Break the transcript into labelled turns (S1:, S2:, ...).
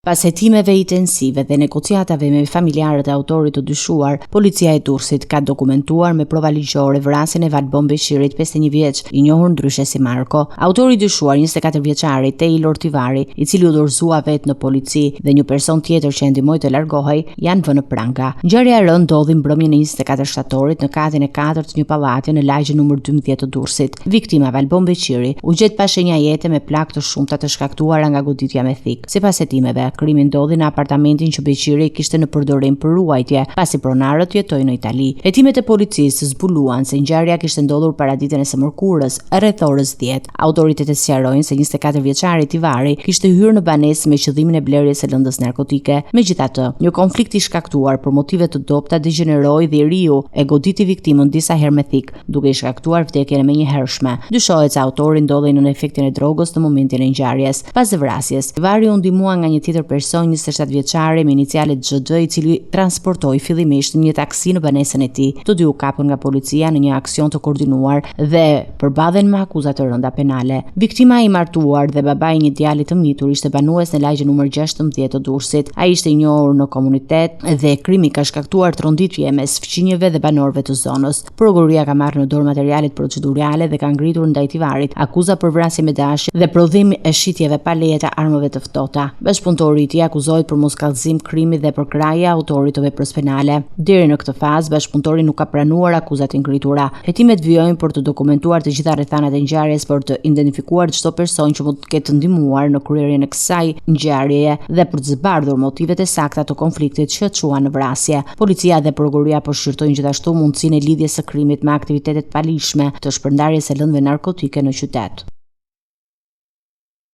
S1: Pas hetimeve intensive dhe negociatave me familjarët e autorit të dyshuar, policia e Durrësit ka dokumentuar me prova ligjore vrasjen e Valbon Beshirit, 51 vjeç, i njohur ndryshe si Marko. Autori i dyshuar, 24 vjeçari Taylor Tivari, i cili u dorëzua vetë në polici, dhe një person tjetër që e ndihmoi të largohej, janë vënë pranga. Ngjarja e rëndë ndodhi mbrëmjen e 24 shtatorit në katin e 4 të një pallati në lagjen numër 12 të Durrësit. Viktima Valbon Beshiri u gjet pa shenja jete me plagë të shumta të shkaktuara nga goditja me thik. Sipas hetimeve, krimi ndodhi në apartamentin që Beshiri kishte në përdorim për ruajtje, pasi pronarët jetojnë në Itali. Hetimet e policisë zbuluan se ngjarja kishte ndodhur paraditën e së mërkurës, rreth orës 10. Autoritetet sqarojnë se 24 vjeçari Tivari kishte hyrë në banesë me qëllimin e blerjes së lëndës narkotike. Megjithatë, një konflikt i shkaktuar për motive të dobta degeneroi dhe riu e goditi viktimën disa herë me thik, duke i shkaktuar vdekjen e menjëhershme. Dyshohet se autori ndodhej në efektin e drogës në momentin e ngjarjes. Pas vrasjes, Tivari u ndihmua nga një tjetër person, 27 vjeçari me inicialet XD, i cili transportoi fillimisht një taksi në banesën e tij. Të dy u kapën nga policia në një aksion të koordinuar dhe përballen me akuza të rënda penale. Viktima i martuar dhe babai i një djali të mitur ishte banues në lagjen numër 16 të Durrësit. Ai ishte i njohur në komunitet dhe krimi ka shkaktuar tronditje mes fqinjeve dhe banorëve të zonës. Prokuroria ka marrë në dorë materialet procedurale dhe ka ngritur ndaj Tivarit akuza për vrasje me dashje dhe prodhim e shitjeve pa leje të armëve të ftohta. Bashkëpunëtori i tij akuzohet për moskallëzim krimi dhe për kraje autorit të veprës penale. Deri në këtë fazë, bashkëpunëtori nuk ka pranuar akuzat e ngritura. Hetimet vijojnë për të dokumentuar të gjitha rrethanat e ngjarjes, për të identifikuar çdo person që mund të ketë ndihmuar në kryerjen e kësaj ngjarjeje dhe për të zbardhur motivet e sakta të konfliktit që çuan në vrasje. Policia dhe prokuroria po shqyrtojnë gjithashtu mundësinë e lidhjes së krimit me aktivitetet palishme të shpërndarjes së lëndëve narkotike në qytet.